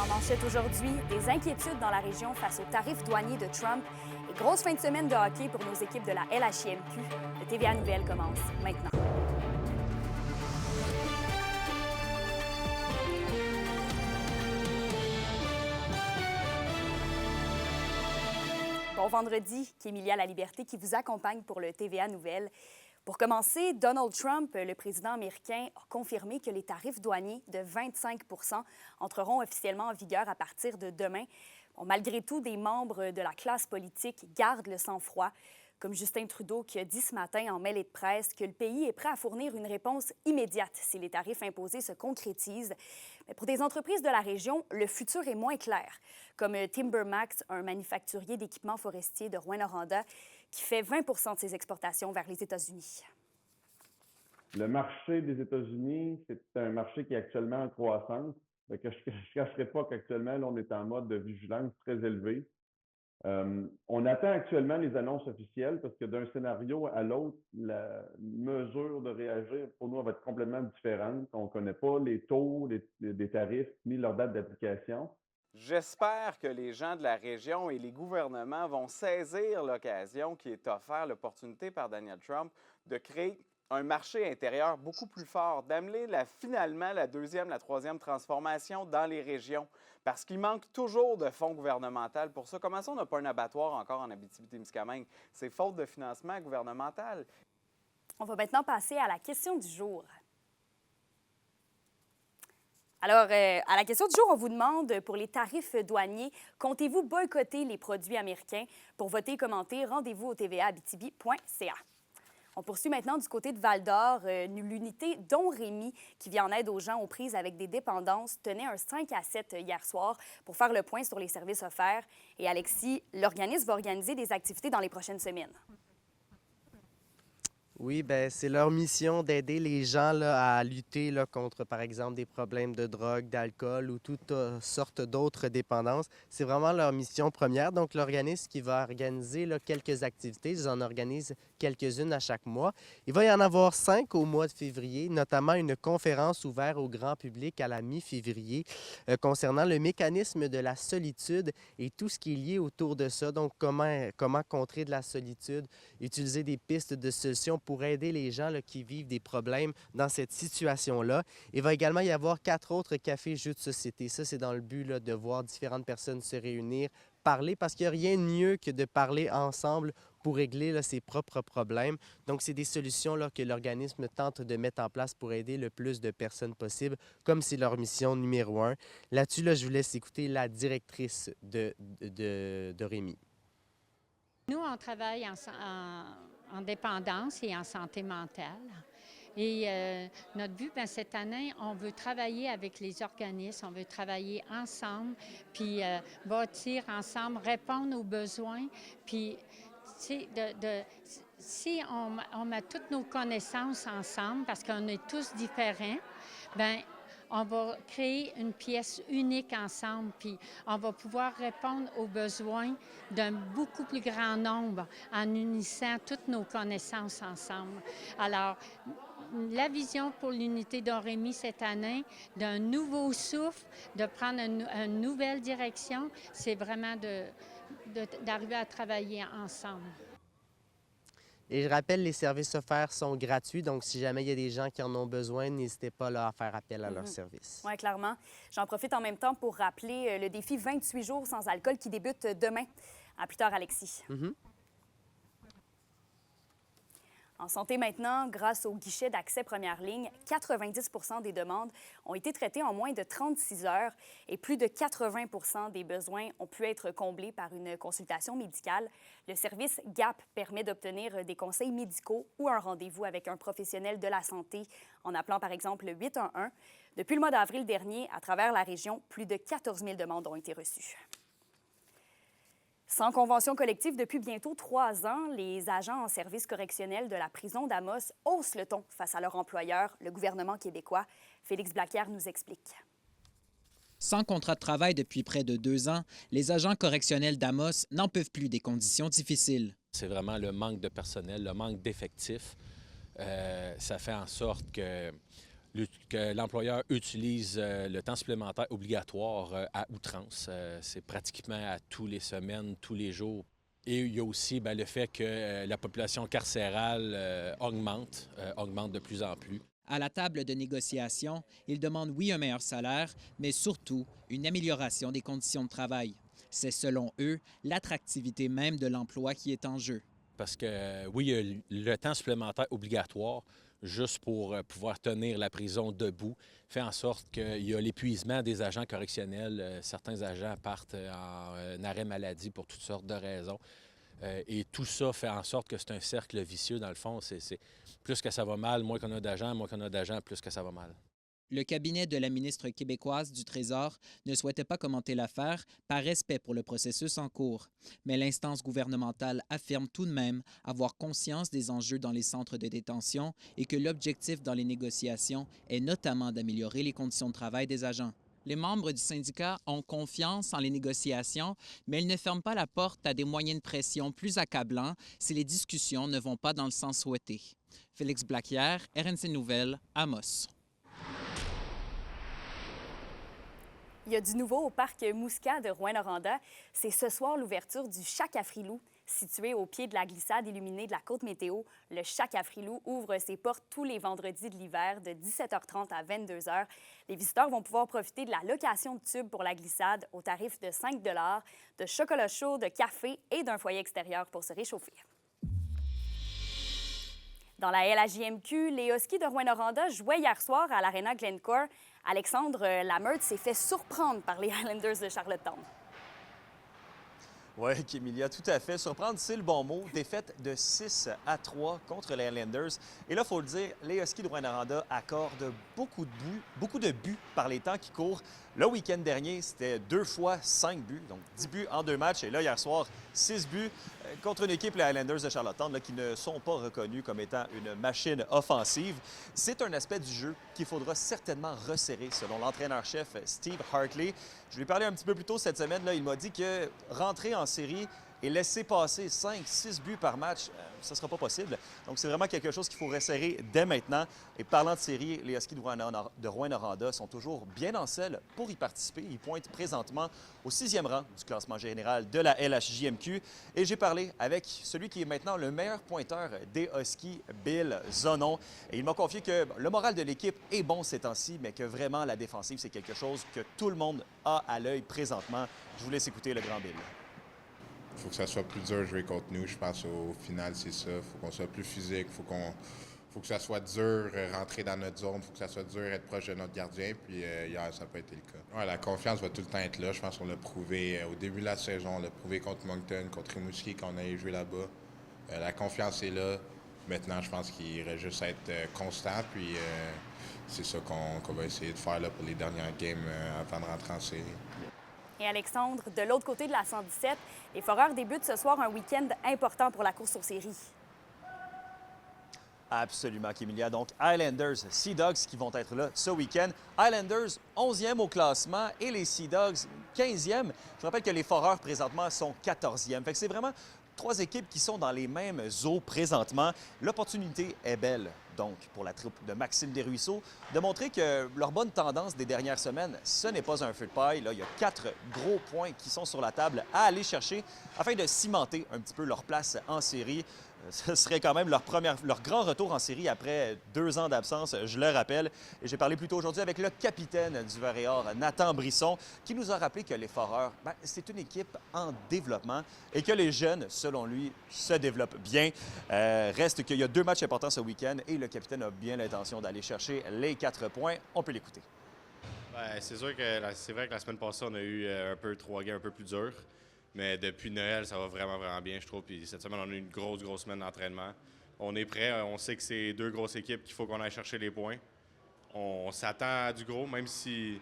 En manchette aujourd'hui, des inquiétudes dans la région face aux tarifs douaniers de Trump et grosse fin de semaine de hockey pour nos équipes de la LHJMQ. Le TVA Nouvelles commence maintenant. Bon vendredi, Kémilia La Liberté qui vous accompagne pour le TVA Nouvelles. Pour commencer, Donald Trump, le président américain, a confirmé que les tarifs douaniers de 25 entreront officiellement en vigueur à partir de demain. Bon, malgré tout, des membres de la classe politique gardent le sang-froid, comme Justin Trudeau qui a dit ce matin en mêlée de presse que le pays est prêt à fournir une réponse immédiate si les tarifs imposés se concrétisent. Mais pour des entreprises de la région, le futur est moins clair, comme Timbermax, un manufacturier d'équipements forestiers de Rouyn-Noranda, qui fait 20 de ses exportations vers les États-Unis. Le marché des États-Unis, c'est un marché qui est actuellement en croissance. Je ne cacherai pas qu'actuellement, là, on est en mode de vigilance très élevé. On attend actuellement les annonces officielles parce que d'un scénario à l'autre, la mesure de réagir pour nous va être complètement différente. On ne connaît pas les taux des tarifs ni leur date d'application. J'espère que les gens de la région et les gouvernements vont saisir l'occasion qui est offerte, l'opportunité par Daniel Trump, de créer un marché intérieur beaucoup plus fort, d'amener finalement la deuxième, la troisième transformation dans les régions. Parce qu'il manque toujours de fonds gouvernementaux pour ça. Comment ça, on n'a pas un abattoir encore en Abitibi-Témiscamingue? C'est faute de financement gouvernemental. On va maintenant passer à la question du jour. Alors, à la question du jour, on vous demande, pour les tarifs douaniers, comptez-vous boycotter les produits américains? Pour voter et commenter, rendez-vous au tvaabitibi.ca. On poursuit maintenant du côté de Val-d'Or. L'unité Don Rémy, qui vient en aide aux gens aux prises avec des dépendances, tenait un 5 à 7 hier soir pour faire le point sur les services offerts. Et Alexis, l'organisme va organiser des activités dans les prochaines semaines. Oui, bien, c'est leur mission d'aider les gens là, à lutter là, contre, par exemple, des problèmes de drogue, d'alcool ou toutes sortes d'autres dépendances. C'est vraiment leur mission première. Donc, l'organisme qui va organiser là, quelques activités, ils en organisent quelques-unes à chaque mois. Il va y en avoir 5 au mois de février, notamment une conférence ouverte au grand public à la mi-février concernant le mécanisme de la solitude et tout ce qui est lié autour de ça. Donc, comment contrer de la solitude, utiliser des pistes de solutions pour aider les gens là, qui vivent des problèmes dans cette situation-là. Il va également y avoir 4 autres cafés jeux de société. Ça, c'est dans le but là, de voir différentes personnes se réunir, parler, parce qu'il n'y a rien de mieux que de parler ensemble pour régler là, ses propres problèmes. Donc, c'est des solutions là, que l'organisme tente de mettre en place pour aider le plus de personnes possible, comme c'est leur mission numéro 1. Là-dessus, là, je vous laisse écouter la directrice de Rémy. Nous, on travaille en dépendance et en santé mentale. Et notre but, bien, cette année, on veut travailler avec les organismes, on veut travailler ensemble, puis bâtir ensemble, répondre aux besoins. Puis, tu sais, si on met toutes nos connaissances ensemble, parce qu'on est tous différents, bien, on va créer une pièce unique ensemble, puis on va pouvoir répondre aux besoins d'un beaucoup plus grand nombre en unissant toutes nos connaissances ensemble. Alors, la vision pour l'unité Don Rémy cette année, d'un nouveau souffle, de prendre une nouvelle direction, c'est vraiment d'arriver à travailler ensemble. Et je rappelle, les services offerts sont gratuits, donc si jamais il y a des gens qui en ont besoin, n'hésitez pas là, à faire appel à leurs services. Oui, clairement. J'en profite en même temps pour rappeler le défi 28 jours sans alcool qui débute demain. À plus tard, Alexis. En santé maintenant, grâce au guichet d'accès première ligne, 90 des demandes ont été traitées en moins de 36 heures et plus de 80 des besoins ont pu être comblés par une consultation médicale. Le service GAP permet d'obtenir des conseils médicaux ou un rendez-vous avec un professionnel de la santé en appelant par exemple le 811. Depuis le mois d'avril dernier, à travers la région, plus de 14 000 demandes ont été reçues. Sans convention collective depuis bientôt 3 ans, les agents en service correctionnel de la prison d'Amos haussent le ton face à leur employeur, le gouvernement québécois. Félix Blaquière nous explique. Sans contrat de travail depuis près de 2 ans, les agents correctionnels d'Amos n'en peuvent plus des conditions difficiles. C'est vraiment le manque de personnel, le manque d'effectifs. Ça fait en sorte que que l'employeur utilise le temps supplémentaire obligatoire à outrance. C'est pratiquement à tous les semaines, tous les jours. Et il y a aussi le fait que la population carcérale augmente de plus en plus. À la table de négociation, ils demandent oui un meilleur salaire, mais surtout une amélioration des conditions de travail. C'est selon eux l'attractivité même de l'emploi qui est en jeu. Parce que oui, il y a le temps supplémentaire obligatoire, juste pour pouvoir tenir la prison debout, fait en sorte qu'il y a l'épuisement des agents correctionnels. Certains agents partent en arrêt maladie pour toutes sortes de raisons. Et tout ça fait en sorte que c'est un cercle vicieux, dans le fond. C'est plus que ça va mal, moins qu'on a d'agents, plus que ça va mal. Le cabinet de la ministre québécoise du Trésor ne souhaitait pas commenter l'affaire par respect pour le processus en cours. Mais l'instance gouvernementale affirme tout de même avoir conscience des enjeux dans les centres de détention et que l'objectif dans les négociations est notamment d'améliorer les conditions de travail des agents. Les membres du syndicat ont confiance en les négociations, mais ils ne ferment pas la porte à des moyens de pression plus accablants si les discussions ne vont pas dans le sens souhaité. Félix Blaquière, RNC Nouvelles, Amos. Il y a du nouveau au parc Musca de Rouyn-Noranda. C'est ce soir l'ouverture du Shack à Frilou. Situé au pied de la glissade illuminée de la côte météo, le Shack à Frilou ouvre ses portes tous les vendredis de l'hiver de 17h30 à 22h. Les visiteurs vont pouvoir profiter de la location de tubes pour la glissade au tarif de 5 $, de chocolat chaud, de café et d'un foyer extérieur pour se réchauffer. Dans la LHJMQ, les Huskies de Rouyn-Noranda jouaient hier soir à l'Arena Glencore. Alexandre Lameurthe s'est fait surprendre par les Highlanders de Charlottetown. Oui, Kémilia, tout à fait. Surprendre, c'est le bon mot. Défaite de 6-3 contre les Highlanders. Et là, il faut le dire, les Huskies de Rouyn-Noranda accordent beaucoup de buts par les temps qui courent. Le week-end dernier, c'était 2 fois 5 buts, donc 10 buts en 2 matchs. Et là, hier soir, 6 buts contre une équipe, les Highlanders de Charlottetown, qui ne sont pas reconnus comme étant une machine offensive. C'est un aspect du jeu qu'il faudra certainement resserrer, selon l'entraîneur-chef Steve Hartley. Je lui ai parlé un petit peu plus tôt cette semaine. Là, il m'a dit que rentrer en série et laisser passer 5-6 buts par match, ça ne sera pas possible. Donc, c'est vraiment quelque chose qu'il faut resserrer dès maintenant. Et parlant de série, les Huskies de Rouyn-Noranda sont toujours bien en selle pour y participer. Ils pointent présentement au 6e rang du classement général de la LHJMQ. Et j'ai parlé avec celui qui est maintenant le meilleur pointeur des Huskies, Bill Zonon. Et il m'a confié que le moral de l'équipe est bon ces temps-ci, mais que vraiment la défensive, c'est quelque chose que tout le monde a à l'œil présentement. Je vous laisse écouter le grand Bill. Il faut que ça soit plus dur de jouer contre nous. Je pense au final, c'est ça. Il faut qu'on soit plus physique. Faut que ça soit dur rentrer dans notre zone. Il faut que ça soit dur être proche de notre gardien. Puis hier, ça n'a pas été le cas. Ouais, la confiance va tout le temps être là. Je pense qu'on l'a prouvé au début de la saison. On l'a prouvé contre Moncton, contre Rimouski, quand on allait jouer là-bas. La confiance est là. Maintenant, je pense qu'il reste juste à être constant. Puis c'est ça qu'on va essayer de faire là, pour les dernières games avant de rentrer en série. Et Alexandre, de l'autre côté de la 117, les Foreurs débutent ce soir un week-end important pour la course aux séries. Absolument, Kémilia. Donc, Highlanders, Sea Dogs qui vont être là ce week-end. Highlanders, 11e au classement et les Sea Dogs, 15e. Je rappelle que les Foreurs, présentement, sont 14e. Fait que c'est vraiment 3 équipes qui sont dans les mêmes eaux présentement. L'opportunité est belle, donc, pour la troupe de Maxime Desruisseaux, de montrer que leur bonne tendance des dernières semaines, ce n'est pas un feu de paille. Là, il y a 4 gros points qui sont sur la table à aller chercher afin de cimenter un petit peu leur place en série. Ce serait quand même leur grand retour en série après 2 ans d'absence, je le rappelle. Et j'ai parlé plus tôt aujourd'hui avec le capitaine du Varéor, Nathan Brisson, qui nous a rappelé que les Foreurs, c'est une équipe en développement et que les jeunes, selon lui, se développent bien. Reste qu'il y a 2 matchs importants ce week-end et le capitaine a bien l'intention d'aller chercher les 4 points. On peut l'écouter. C'est sûr que c'est vrai que la semaine passée, on a eu un peu 3 games un peu plus durs. Mais depuis Noël, ça va vraiment, vraiment bien, je trouve. Puis cette semaine, on a eu une grosse semaine d'entraînement. On est prêt. On sait que c'est 2 grosses équipes qu'il faut qu'on aille chercher les points. On s'attend à du gros, même si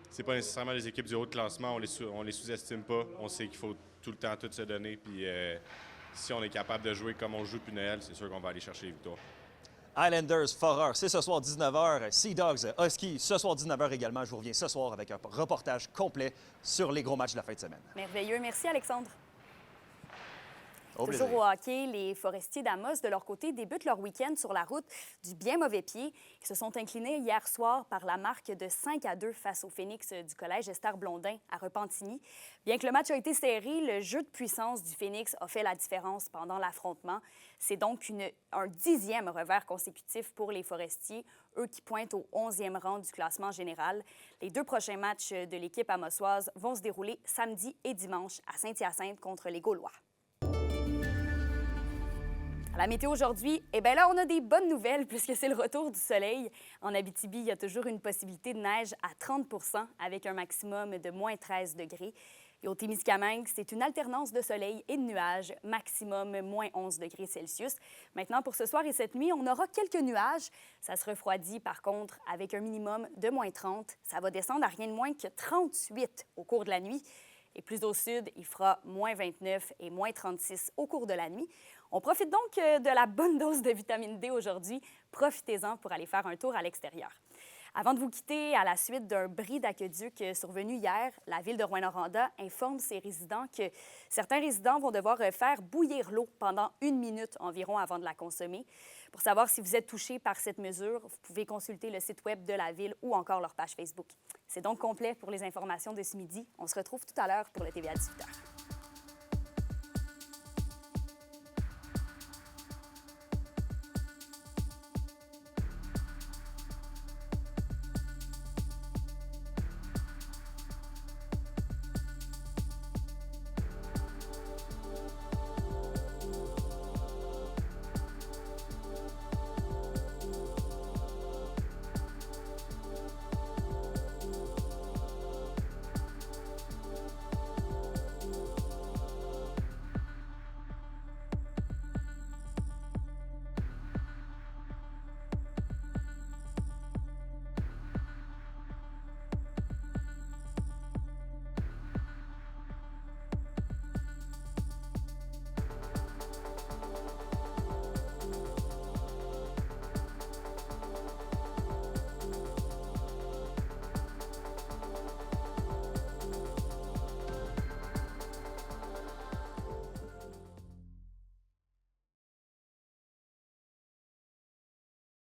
c'est pas nécessairement les équipes du haut de classement. On les sous-estime pas. On sait qu'il faut tout le temps tout se donner. Puis si on est capable de jouer comme on joue depuis Noël, c'est sûr qu'on va aller chercher les victoires. Highlanders, Foreurs, c'est ce soir 19h. Sea Dogs, Huskies, ce soir 19h également. Je vous reviens ce soir avec un reportage complet sur les gros matchs de la fin de semaine. Merveilleux. Merci, Alexandre. Au Toujours plaisir. au hockey, les Forestiers d'Amos, de leur côté, débutent leur week-end sur la route du bien mauvais pied. Ils se sont inclinés hier soir par la marque de 5-2 face au Phoenix du Collège Esther Blondin à Repentigny. Bien que le match a été serré, le jeu de puissance du Phoenix a fait la différence pendant l'affrontement. C'est donc un 10e revers consécutif pour les Forestiers, eux qui pointent au 11e rang du classement général. Les 2 prochains matchs de l'équipe amossoise vont se dérouler samedi et dimanche à Saint-Hyacinthe contre les Gaulois. La météo aujourd'hui, eh bien là, on a des bonnes nouvelles puisque c'est le retour du soleil. En Abitibi, il y a toujours une possibilité de neige à 30 % avec un maximum de moins 13 degrés. Et au Témiscamingue, c'est une alternance de soleil et de nuages, maximum moins 11 degrés Celsius. Maintenant, pour ce soir et cette nuit, on aura quelques nuages. Ça se refroidit, par contre, avec un minimum de moins 30. Ça va descendre à rien de moins que 38 au cours de la nuit. Et plus au sud, il fera moins 29 et moins 36 au cours de la nuit. On profite donc de la bonne dose de vitamine D aujourd'hui. Profitez-en pour aller faire un tour à l'extérieur. Avant de vous quitter, à la suite d'un bris d'aqueduc survenu hier, la Ville de Rouyn-Noranda informe ses résidents que certains résidents vont devoir faire bouillir l'eau pendant 1 minute environ avant de la consommer. Pour savoir si vous êtes touché par cette mesure, vous pouvez consulter le site web de la Ville ou encore leur page Facebook. C'est donc complet pour les informations de ce midi. On se retrouve tout à l'heure pour le TVA 18h.